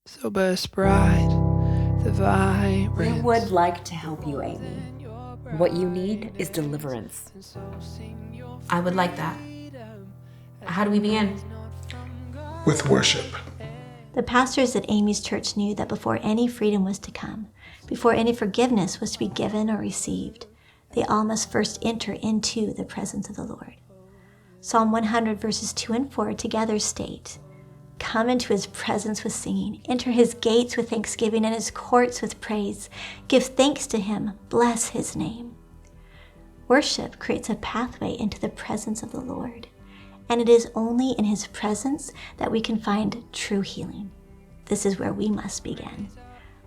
So burst bright, the vibrance. We would like to help you, Amy. What you need is deliverance. I would like that. How do we begin? With worship. The pastors at Amy's church knew that before any freedom was to come, before any forgiveness was to be given or received, they all must first enter into the presence of the Lord. Psalm 100 verses 2 and 4 together state, "Come into his presence with singing, enter his gates with thanksgiving and his courts with praise. Give thanks to him, bless his name." Worship creates a pathway into the presence of the Lord, and it is only in his presence that we can find true healing. This is where we must begin.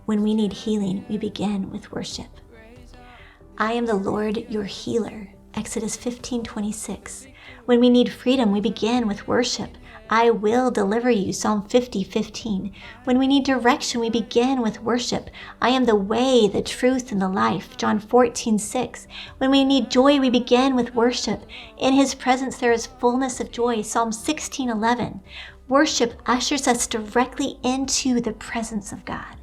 When we need healing, we begin with worship. I am the Lord your healer, Exodus 15:26. When we need freedom, we begin with worship. I will deliver you, Psalm 50:15. When we need direction, we begin with worship. I am the way, the truth, and the life, John 14:6. When we need joy, we begin with worship. In his presence there is fullness of joy, Psalm 16:11. Worship ushers us directly into the presence of God.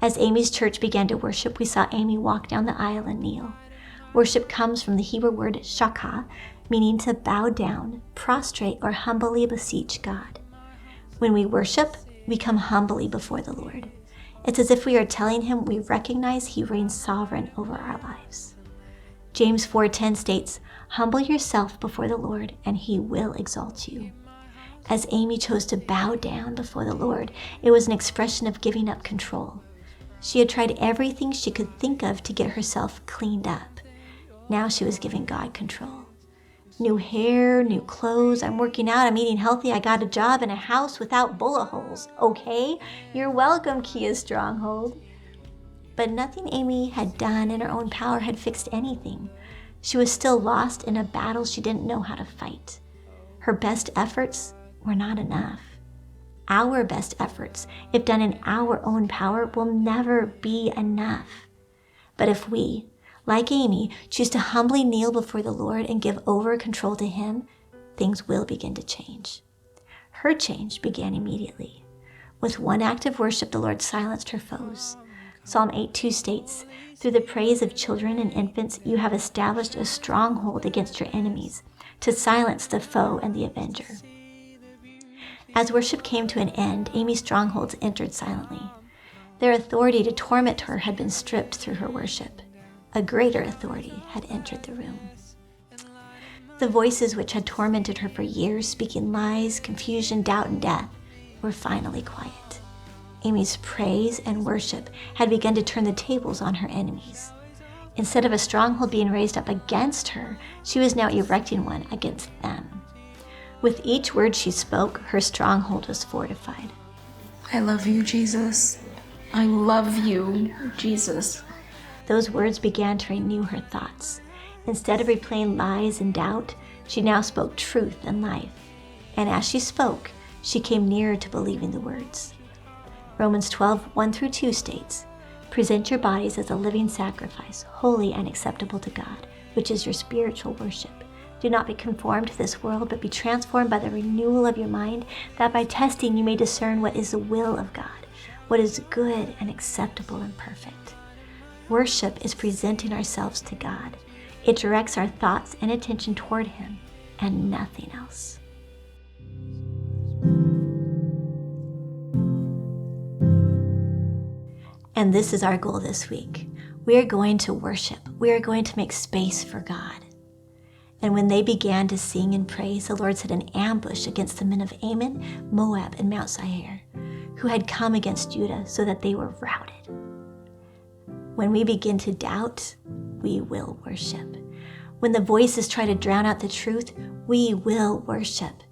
As Amy's church began to worship, we saw Amy walk down the aisle and kneel. Worship comes from the Hebrew word shakah, meaning to bow down, prostrate, or humbly beseech God. When we worship, we come humbly before the Lord. It's as if we are telling him we recognize he reigns sovereign over our lives. James 4:10 states, "Humble yourself before the Lord, and he will exalt you." As Amy chose to bow down before the Lord, it was an expression of giving up control. She had tried everything she could think of to get herself cleaned up. Now she was giving God control. New hair, new clothes, I'm working out, I'm eating healthy, I got a job and a house without bullet holes. Okay, you're welcome, Kia Stronghold. But nothing Amy had done in her own power had fixed anything. She was still lost in a battle she didn't know how to fight. Her best efforts were not enough. Our best efforts, if done in our own power, will never be enough. But if we, like Amy, choose to humbly kneel before the Lord and give over control to him, things will begin to change. Her change began immediately. With one act of worship, the Lord silenced her foes. Psalm 8:2 states, "Through the praise of children and infants, you have established a stronghold against your enemies, to silence the foe and the avenger." As worship came to an end, Amy's strongholds entered silently. Their authority to torment her had been stripped through her worship. A greater authority had entered the room. The voices which had tormented her for years, speaking lies, confusion, doubt, and death, were finally quiet. Amy's praise and worship had begun to turn the tables on her enemies. Instead of a stronghold being raised up against her, she was now erecting one against them. With each word she spoke, her stronghold was fortified. I love you, Jesus. I love you, Jesus. Those words began to renew her thoughts. Instead of replaying lies and doubt, she now spoke truth and life. And as she spoke, she came nearer to believing the words. Romans 12:1-2 states, "Present your bodies as a living sacrifice, holy and acceptable to God, which is your spiritual worship. Do not be conformed to this world, but be transformed by the renewal of your mind, that by testing you may discern what is the will of God, what is good and acceptable and perfect." Worship is presenting ourselves to God. It directs our thoughts and attention toward him and nothing else. And this is our goal this week. We are going to worship. We are going to make space for God. And when they began to sing and praise, the Lord set an ambush against the men of Ammon, Moab, and Mount Seir, who had come against Judah, so that they were routed. When we begin to doubt, we will worship. When the voices try to drown out the truth, we will worship.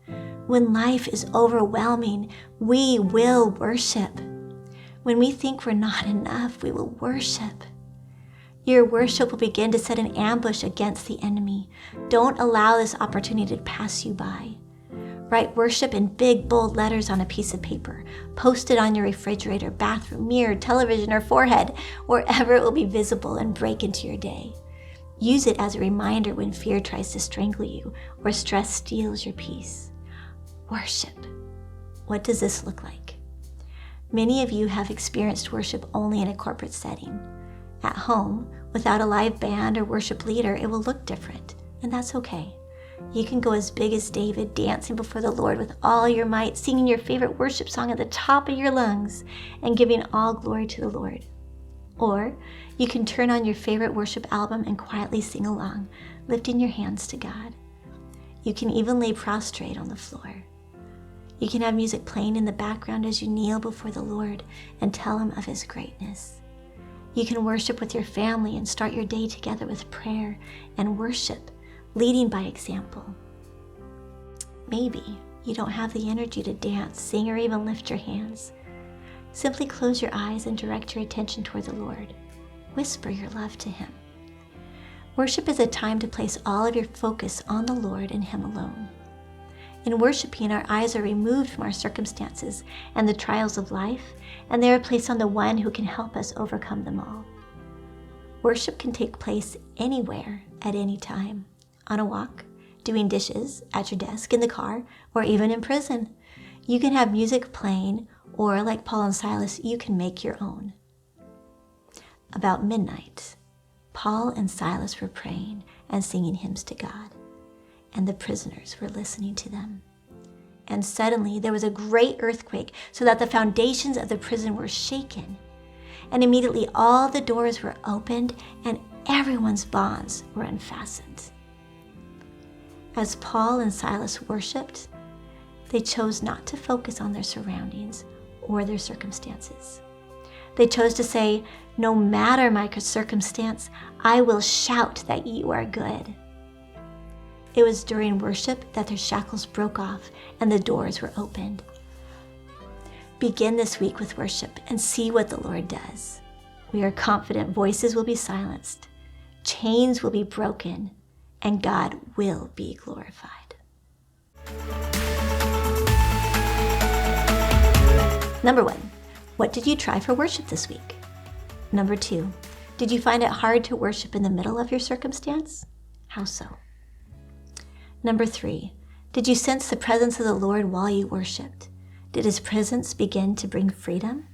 When life is overwhelming, we will worship. When we think we're not enough, we will worship. Your worship will begin to set an ambush against the enemy. Don't allow this opportunity to pass you by. Write worship in big, bold letters on a piece of paper. Post it on your refrigerator, bathroom, mirror, television, or forehead, wherever it will be visible and break into your day. Use it as a reminder when fear tries to strangle you or stress steals your peace. Worship. What does this look like? Many of you have experienced worship only in a corporate setting. At home, without a live band or worship leader, it will look different, and that's okay. You can go as big as David, dancing before the Lord with all your might, singing your favorite worship song at the top of your lungs, and giving all glory to the Lord. Or you can turn on your favorite worship album and quietly sing along, lifting your hands to God. You can even lay prostrate on the floor. You can have music playing in the background as you kneel before the Lord and tell Him of His greatness. You can worship with your family and start your day together with prayer and worship, leading by example. Maybe you don't have the energy to dance, sing, or even lift your hands. Simply close your eyes and direct your attention toward the Lord. Whisper your love to Him. Worship is a time to place all of your focus on the Lord and Him alone. In worshiping, our eyes are removed from our circumstances and the trials of life, and they are placed on the one who can help us overcome them all. Worship can take place anywhere, at any time. On a walk, doing dishes, at your desk, in the car, or even in prison. You can have music playing, or like Paul and Silas, you can make your own. About midnight, Paul and Silas were praying and singing hymns to God, and the prisoners were listening to them. And suddenly there was a great earthquake, so that the foundations of the prison were shaken. And immediately all the doors were opened, and everyone's bonds were unfastened. As Paul and Silas worshiped, they chose not to focus on their surroundings or their circumstances. They chose to say, "No matter my circumstance, I will shout that you are good." It was during worship that their shackles broke off and the doors were opened. Begin this week with worship and see what the Lord does. We are confident voices will be silenced, chains will be broken, and God will be glorified. Number 1, what did you try for worship this week? Number 2, did you find it hard to worship in the middle of your circumstance? How so? Number 3, did you sense the presence of the Lord while you worshiped? Did His presence begin to bring freedom?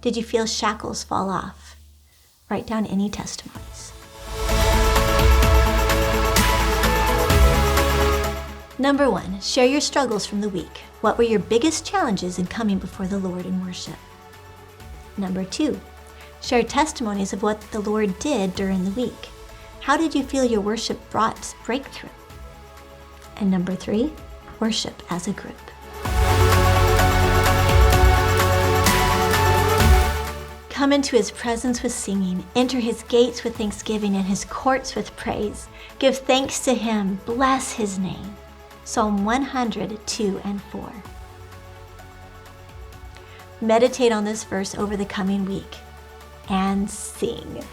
Did you feel shackles fall off? Write down any testimonies. Number 1, share your struggles from the week. What were your biggest challenges in coming before the Lord in worship? Number 2, share testimonies of what the Lord did during the week. How did you feel your worship brought breakthrough? And number 3, worship as a group. Come into His presence with singing, enter His gates with thanksgiving and His courts with praise. Give thanks to Him, bless His name. Psalm 102 and 4. Meditate on this verse over the coming week and sing.